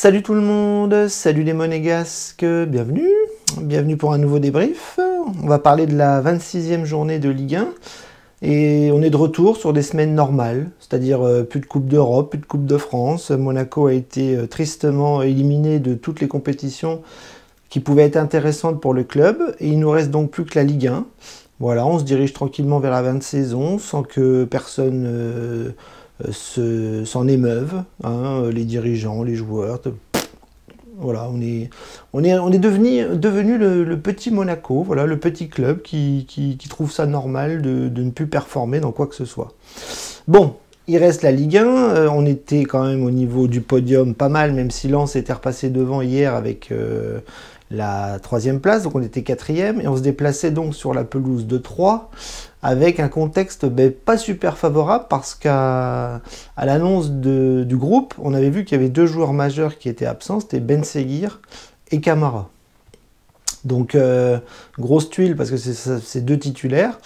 Salut tout le monde, salut les monégasques, bienvenue pour un nouveau débrief. On va parler de la 26e journée de Ligue 1 et on est de retour sur des semaines normales, c'est-à-dire plus de Coupe d'Europe, plus de Coupe de France. Monaco a été tristement éliminé de toutes les compétitions qui pouvaient être intéressantes pour le club et il nous reste donc plus que la Ligue 1. Voilà, on se dirige tranquillement vers la fin de saison sans que personne s'en émeuvent, hein, les dirigeants, les joueurs. Voilà, on est devenu le petit Monaco, voilà, le petit club qui trouve ça normal de ne plus performer dans quoi que ce soit. Bon, il reste la Ligue 1, on était quand même au niveau du podium pas mal, même si Lens était repassé devant hier avec la 3e place, donc on était 4e, et on se déplaçait donc sur la pelouse de Troyes, avec un contexte pas super favorable, parce qu'à l'annonce du groupe, on avait vu qu'il y avait 2 joueurs majeurs qui étaient absents, c'était Ben Seguir et Camara. Donc grosse tuile, parce que c'est 2 titulaires,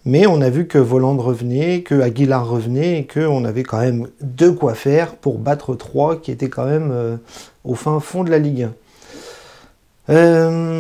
mais on a vu que Voland revenait, que Aguilar revenait, et qu'on avait quand même de quoi faire pour battre Troyes, qui était quand même au fin fond de la Ligue 1.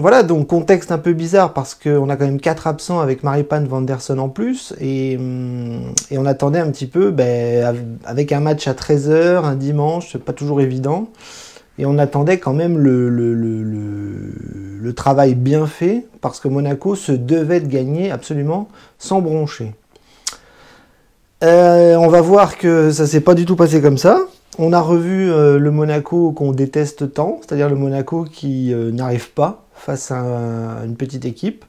Voilà, donc contexte un peu bizarre parce qu'on a quand même 4 absents avec Maripan Vanderson en plus et on attendait un petit peu avec un match à 13 h, un dimanche, c'est pas toujours évident, et on attendait quand même le travail bien fait parce que Monaco se devait de gagner absolument sans broncher. On va voir que ça s'est pas du tout passé comme ça. On a revu le Monaco qu'on déteste tant, c'est-à-dire le Monaco qui n'arrive pas face à une petite équipe,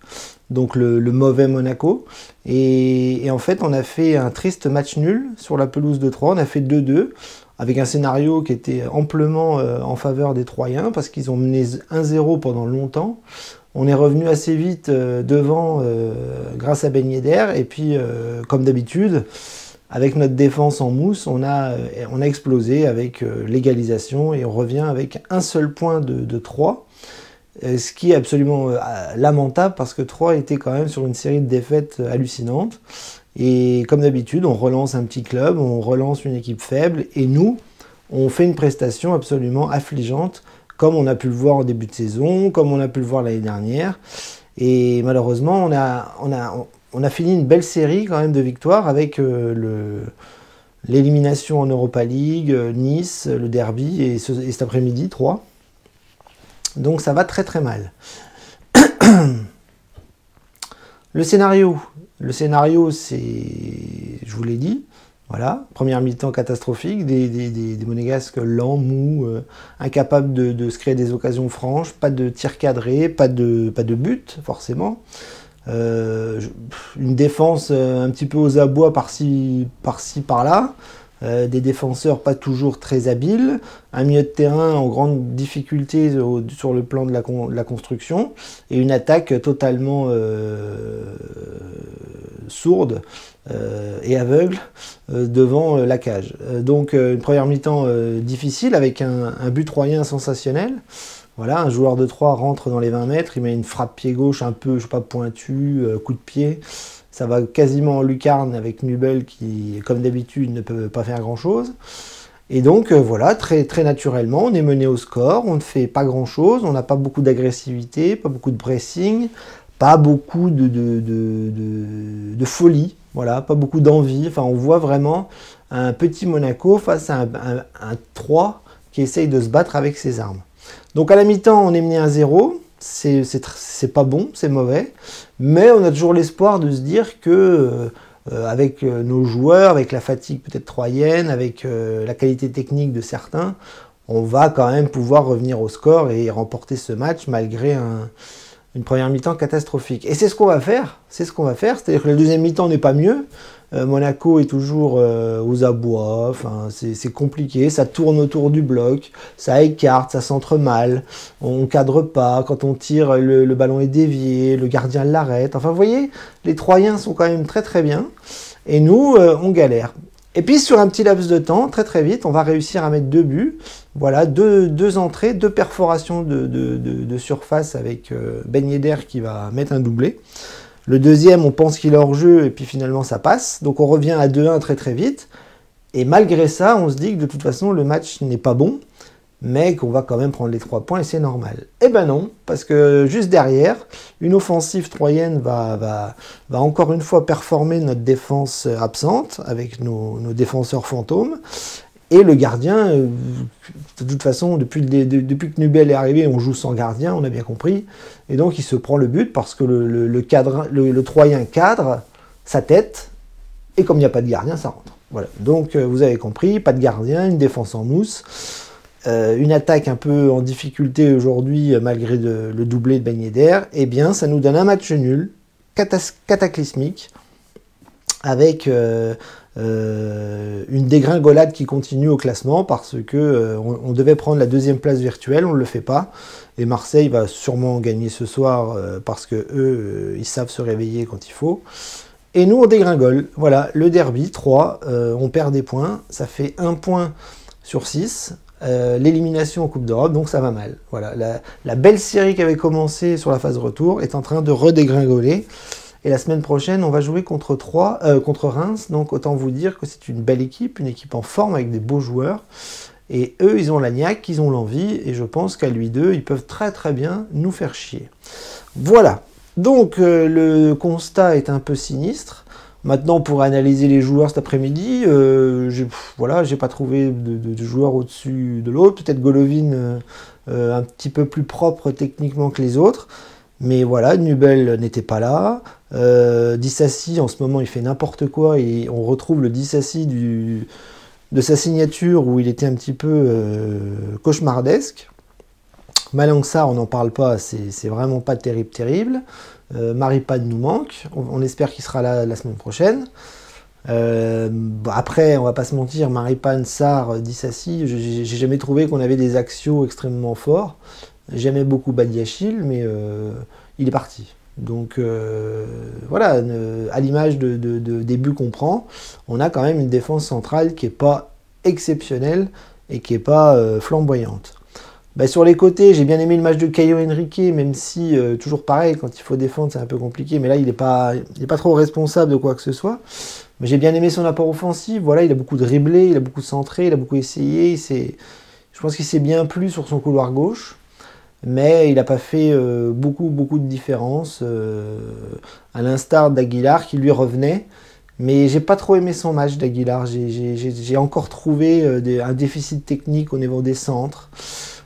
donc le mauvais Monaco. Et en fait, on a fait un triste match nul sur la pelouse de Troyes, on a fait 2-2, avec un scénario qui était amplement en faveur des Troyens, parce qu'ils ont mené 1-0 pendant longtemps. On est revenu assez vite devant grâce à Ben Yedder, et puis comme d'habitude, avec notre défense en mousse, on a explosé avec l'égalisation et on revient avec un seul point de Troyes, ce qui est absolument lamentable parce que Troyes était quand même sur une série de défaites hallucinantes. Et comme d'habitude, on relance un petit club, on relance une équipe faible et nous, on fait une prestation absolument affligeante comme on a pu le voir en début de saison, comme on a pu le voir l'année dernière. Et malheureusement, on a fini une belle série quand même de victoires avec l'élimination en Europa League, Nice, le derby et cet après-midi 3. Donc ça va très très mal. Le scénario c'est, je vous l'ai dit, voilà, première mi-temps catastrophique, des monégasques lents, mous, incapables de se créer des occasions franches, pas de tir cadré, pas de but forcément. Une défense un petit peu aux abois par-ci, par-là, des défenseurs pas toujours très habiles, un milieu de terrain en grande difficulté sur le plan de la construction, et une attaque totalement sourde et aveugle devant la cage. Donc une première mi-temps difficile avec un but troyen sensationnel. Voilà, un joueur de Troyes rentre dans les 20 mètres, il met une frappe pied gauche un peu, je sais pas, pointue, coup de pied. Ça va quasiment en lucarne avec Nubel qui, comme d'habitude, ne peut pas faire grand-chose. Et donc, voilà, très, très naturellement, on est mené au score, on ne fait pas grand-chose, on n'a pas beaucoup d'agressivité, pas beaucoup de pressing, pas beaucoup de folie, voilà, pas beaucoup d'envie. Enfin, on voit vraiment un petit Monaco face à un Troyes qui essaye de se battre avec ses armes. Donc à la mi-temps, on est mené à 0, c'est pas bon, c'est mauvais, mais on a toujours l'espoir de se dire que avec nos joueurs, avec la fatigue peut-être troyenne, avec la qualité technique de certains, on va quand même pouvoir revenir au score et remporter ce match malgré une première mi-temps catastrophique. Et c'est ce qu'on va faire, c'est-à-dire que la deuxième mi-temps n'est pas mieux. Monaco est toujours aux abois, enfin, c'est compliqué, ça tourne autour du bloc, ça écarte, ça centre mal, on cadre pas, quand on tire le ballon est dévié, le gardien l'arrête, enfin vous voyez, les Troyens sont quand même très très bien, et nous on galère. Et puis sur un petit laps de temps, très très vite, on va réussir à mettre 2 buts, voilà, deux entrées, 2 perforations de surface avec Ben Yedder qui va mettre un doublé. Le deuxième, on pense qu'il est hors jeu et puis finalement ça passe. Donc on revient à 2-1 très très vite. Et malgré ça, on se dit que de toute façon le match n'est pas bon mais qu'on va quand même prendre les 3 points et c'est normal. Eh ben non, parce que juste derrière, une offensive troyenne va encore une fois performer notre défense absente avec nos défenseurs fantômes. Et le gardien, de toute façon, depuis que Nubel est arrivé, on joue sans gardien, on a bien compris. Et donc il se prend le but parce que le Troyen cadre sa tête, et comme il n'y a pas de gardien, ça rentre. Voilà. Donc vous avez compris, pas de gardien, une défense en mousse, une attaque un peu en difficulté aujourd'hui malgré le doublé de Ben Yedder. Eh bien, ça nous donne un match nul, cataclysmique, avec une dégringolade qui continue au classement parce que on devait prendre la 2e place virtuelle, on ne le fait pas. Et Marseille va sûrement gagner ce soir parce que eux, ils savent se réveiller quand il faut. Et nous, on dégringole. Voilà, le derby, 3, on perd des points. Ça fait 1 point sur 6. L'élimination en Coupe d'Europe, donc ça va mal. Voilà, la belle série qui avait commencé sur la phase retour est en train de redégringoler. Et la semaine prochaine, on va jouer contre Reims. Donc autant vous dire que c'est une belle équipe, une équipe en forme avec des beaux joueurs. Et eux, ils ont la niaque, ils ont l'envie. Et je pense qu'à lui d'eux, ils peuvent très très bien nous faire chier. Voilà. Donc le constat est un peu sinistre. Maintenant, pour analyser les joueurs cet après-midi, voilà, j'ai pas trouvé de joueur au-dessus de l'autre. Peut-être Golovin un petit peu plus propre techniquement que les autres. Mais voilà, Nubel n'était pas là. Disasi, en ce moment, il fait n'importe quoi. Et on retrouve le Disasi de sa signature où il était un petit peu cauchemardesque. Malang Sarr, on n'en parle pas, c'est vraiment pas terrible. Maripane nous manque, on espère qu'il sera là la semaine prochaine. Après, on va pas se mentir, Maripane, Sarr, Disasi, j'ai jamais trouvé qu'on avait des axios extrêmement forts. J'aimais beaucoup Badiachil, mais il est parti. Donc voilà, à l'image des buts qu'on prend, on a quand même une défense centrale qui n'est pas exceptionnelle et qui n'est pas flamboyante. Bah, sur les côtés, j'ai bien aimé le match de Caio Henrique, même si, toujours pareil, quand il faut défendre, c'est un peu compliqué. Mais là, il n'est pas trop responsable de quoi que ce soit. Mais j'ai bien aimé son apport offensif. Voilà, il a beaucoup dribblé, il a beaucoup centré, il a beaucoup essayé. Je pense qu'il s'est bien plu sur son couloir gauche. Mais il n'a pas fait beaucoup de différence, à l'instar d'Aguilar qui lui revenait. Mais j'ai pas trop aimé son match d'Aguilar. J'ai encore trouvé un déficit technique au niveau des centres.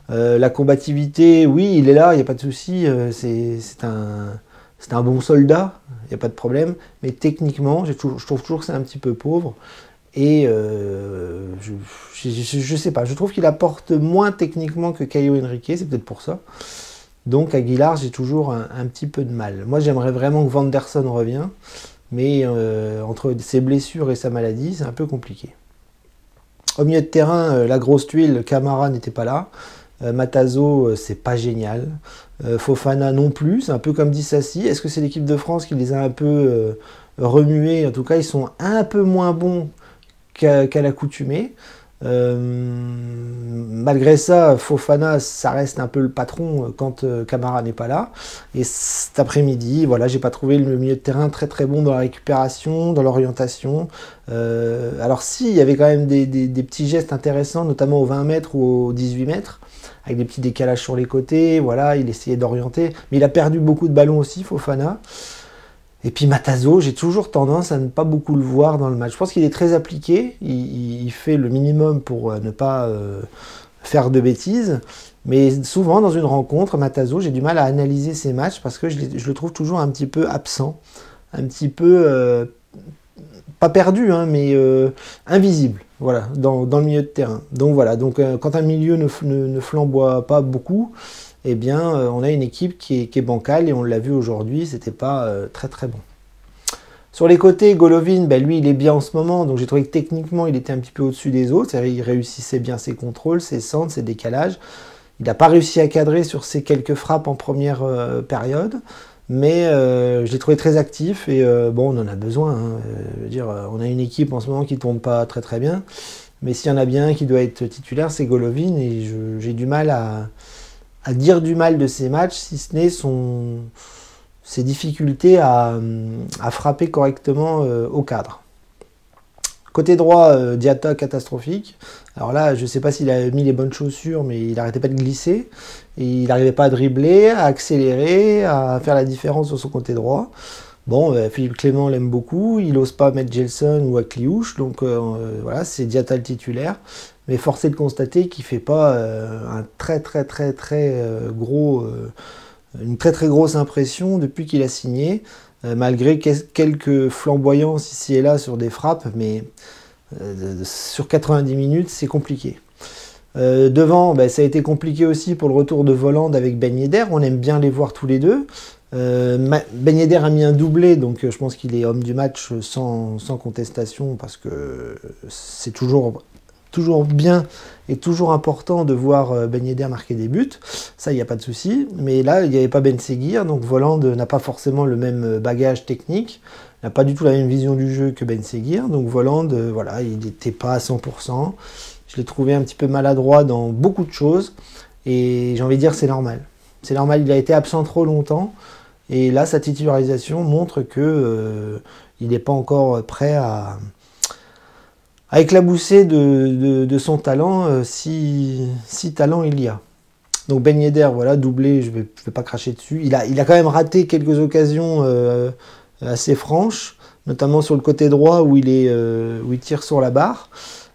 La combativité, oui, il est là, il n'y a pas de souci, c'est un bon soldat, il n'y a pas de problème, mais techniquement, je trouve toujours que c'est un petit peu pauvre, et je sais pas, je trouve qu'il apporte moins techniquement que Caio Henrique, c'est peut-être pour ça. Donc Aguilar, j'ai toujours un petit peu de mal. Moi, j'aimerais vraiment que Vanderson revienne, mais entre ses blessures et sa maladie, c'est un peu compliqué. Au milieu de terrain, la grosse tuile, Camara n'était pas là. Matazo, c'est pas génial. Fofana non plus, c'est un peu comme Disasi. Est-ce que c'est l'équipe de France qui les a un peu remués? En tout cas, ils sont un peu moins bons qu'à l'accoutumée. Malgré ça, Fofana, ça reste un peu le patron quand Camara n'est pas là. Et cet après-midi, voilà, j'ai pas trouvé le milieu de terrain très bon dans la récupération, dans l'orientation. Alors si, il y avait quand même des petits gestes intéressants, notamment aux 20 mètres ou aux 18 mètres, avec des petits décalages sur les côtés, voilà, il essayait d'orienter. Mais il a perdu beaucoup de ballons aussi, Fofana. Et puis Matazo, j'ai toujours tendance à ne pas beaucoup le voir dans le match. Je pense qu'il est très appliqué, il fait le minimum pour ne pas faire de bêtises. Mais souvent, dans une rencontre, Matazo, j'ai du mal à analyser ses matchs parce que je le trouve toujours un petit peu absent, un petit peu, pas perdu, hein, mais invisible, voilà, dans le milieu de terrain. Donc voilà, quand un milieu ne flamboie pas beaucoup, eh bien, on a une équipe qui est bancale, et on l'a vu aujourd'hui, c'était pas très bon. Sur les côtés, Golovin, ben lui, il est bien en ce moment, donc j'ai trouvé que techniquement, il était un petit peu au-dessus des autres, c'est-à-dire il réussissait bien ses contrôles, ses centres, ses décalages. Il n'a pas réussi à cadrer sur ses quelques frappes en première période, mais je l'ai trouvé très actif, et bon, on en a besoin, hein. Je veux dire, on a une équipe en ce moment qui ne tourne pas très bien, mais s'il y en a bien un qui doit être titulaire, c'est Golovin, et j'ai du mal à dire du mal de ses matchs, si ce n'est ses difficultés à frapper correctement au cadre. Côté droit, Diatta catastrophique. Alors là, je ne sais pas s'il a mis les bonnes chaussures, mais il n'arrêtait pas de glisser. Et il n'arrivait pas à dribbler, à accélérer, à faire la différence sur son côté droit. Bon, Philippe Clément l'aime beaucoup. Il n'ose pas mettre Gelson ou Akliouche. Donc voilà, c'est Diatta le titulaire. Mais force est de constater qu'il ne fait pas un très gros, une très grosse impression depuis qu'il a signé. Malgré quelques flamboyances ici et là sur des frappes, mais sur 90 minutes, c'est compliqué. Devant, ça a été compliqué aussi pour le retour de Volland avec Ben Yedder. On aime bien les voir tous les deux. Ben Yedder a mis un doublé, donc je pense qu'il est homme du match sans contestation, parce que c'est toujours bien et toujours important de voir Ben Yedder marquer des buts. Ça, il n'y a pas de souci. Mais là, il n'y avait pas Ben Seguir, donc Volland n'a pas forcément le même bagage technique, n'a pas du tout la même vision du jeu que Ben Seguir. Donc Volland, voilà, il n'était pas à 100%. Je l'ai trouvé un petit peu maladroit dans beaucoup de choses. Et j'ai envie de dire, c'est normal. C'est normal, il a été absent trop longtemps. Et là, sa titularisation montre que il n'est pas encore prêt à éclabousser de son talent, si talent il y a. Donc Ben Yedder, voilà, doublé, je vais pas cracher dessus. Il a quand même raté quelques occasions assez franches, notamment sur le côté droit où il tire sur la barre.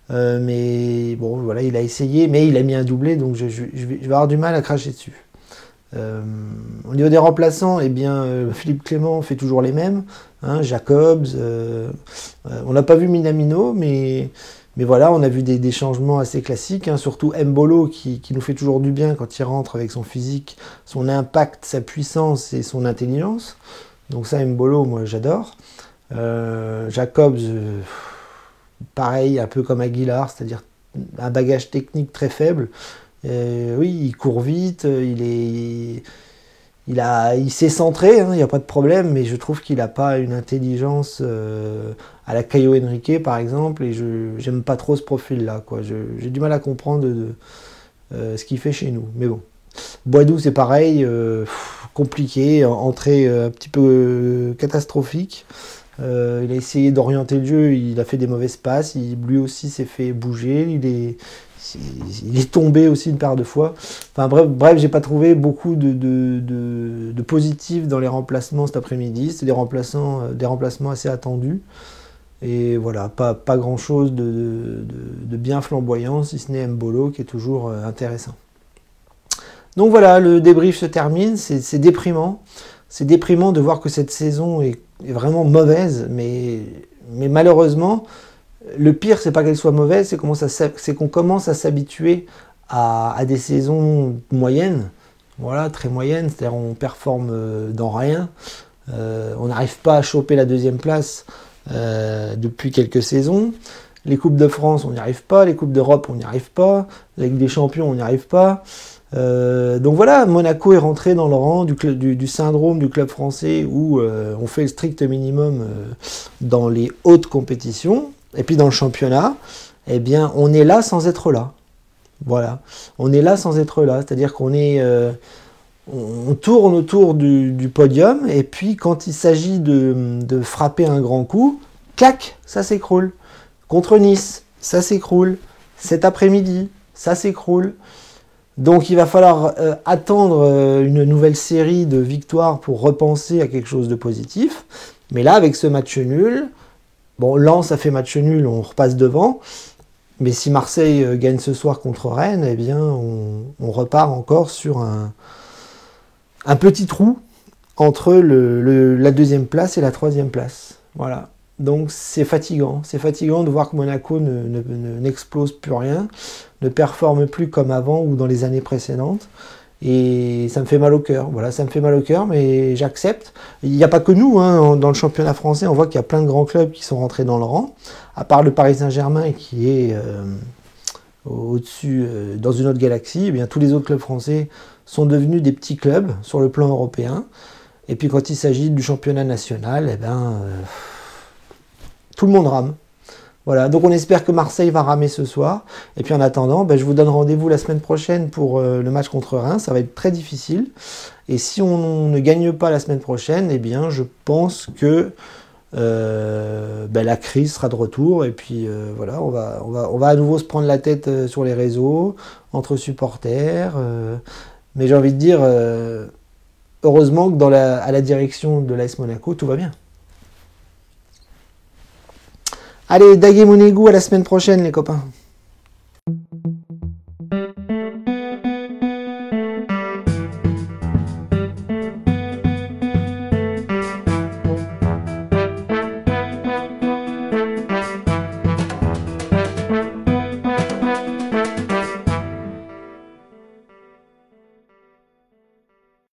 Mais bon, voilà, il a essayé, mais il a mis un doublé, donc je vais avoir du mal à cracher dessus. Au niveau des remplaçants, eh bien, Philippe Clément fait toujours les mêmes, hein, Jacobs, on n'a pas vu Minamino, mais voilà, on a vu des changements assez classiques, hein, surtout Mbolo qui nous fait toujours du bien quand il rentre avec son physique, son impact, sa puissance et son intelligence. Donc ça, Mbolo, moi j'adore. Jacobs, pareil, un peu comme Aguilar, c'est-à-dire un bagage technique très faible. Oui, il court vite, il s'est centré, il n'y a pas de problème, mais je trouve qu'il n'a pas une intelligence à la Caio Henrique, par exemple, et j'aime pas trop ce profil-là, quoi. J'ai du mal à comprendre ce qu'il fait chez nous, mais bon. Boidou, c'est pareil, compliqué, entrée un petit peu catastrophique. Il a essayé d'orienter le jeu, il a fait des mauvaises passes, lui aussi s'est fait bouger, il est tombé aussi une paire de fois. Enfin bref, j'ai pas trouvé beaucoup de positifs dans les remplacements cet après-midi. C'était des remplacements assez attendus. Et voilà, pas grand chose de bien flamboyant, si ce n'est Mbolo qui est toujours intéressant. Donc voilà, le débrief se termine, c'est déprimant. C'est déprimant de voir que cette saison est vraiment mauvaise, mais malheureusement, le pire, c'est pas qu'elle soit mauvaise, c'est qu'on commence à s'habituer à des saisons moyennes, voilà, très moyennes, c'est-à-dire on performe dans rien, on n'arrive pas à choper la deuxième place depuis quelques saisons. Les Coupes de France, on n'y arrive pas, les Coupes d'Europe, on n'y arrive pas, la Ligue des Champions, on n'y arrive pas. Donc voilà, Monaco est rentré dans le rang du syndrome du club français où on fait le strict minimum dans les hautes compétitions. Et puis dans le championnat, eh bien, on est là sans être là. Voilà, on est là sans être là. C'est-à-dire qu'on on tourne autour du podium, et puis quand il s'agit de frapper un grand coup, clac, ça s'écroule. Contre Nice, ça s'écroule. Cet après-midi, ça s'écroule. Donc il va falloir attendre une nouvelle série de victoires pour repenser à quelque chose de positif. Mais là, avec ce match nul, bon, Lens a fait match nul, on repasse devant. Mais si Marseille gagne ce soir contre Rennes, eh bien, on repart encore sur un petit trou entre la deuxième place et la troisième place. Voilà. Donc c'est fatigant de voir que Monaco n'explose plus rien, ne performe plus comme avant ou dans les années précédentes. Et ça me fait mal au cœur. Voilà, ça me fait mal au cœur, mais j'accepte. Il n'y a pas que nous, hein, dans le championnat français, on voit qu'il y a plein de grands clubs qui sont rentrés dans le rang, à part le Paris Saint-Germain qui est au-dessus, dans une autre galaxie. Eh bien, tous les autres clubs français sont devenus des petits clubs sur le plan européen. Et puis quand il s'agit du championnat national, eh ben, tout le monde rame. Voilà, donc on espère que Marseille va ramer ce soir. Et puis en attendant, je vous donne rendez-vous la semaine prochaine pour le match contre Reims. Ça va être très difficile. Et si on ne gagne pas la semaine prochaine, eh bien je pense que la crise sera de retour. Et puis voilà, on va à nouveau se prendre la tête sur les réseaux, entre supporters. Mais j'ai envie de dire, heureusement que à la direction de l'AS Monaco, tout va bien. Allez, Daguet Monégu, à la semaine prochaine les copains.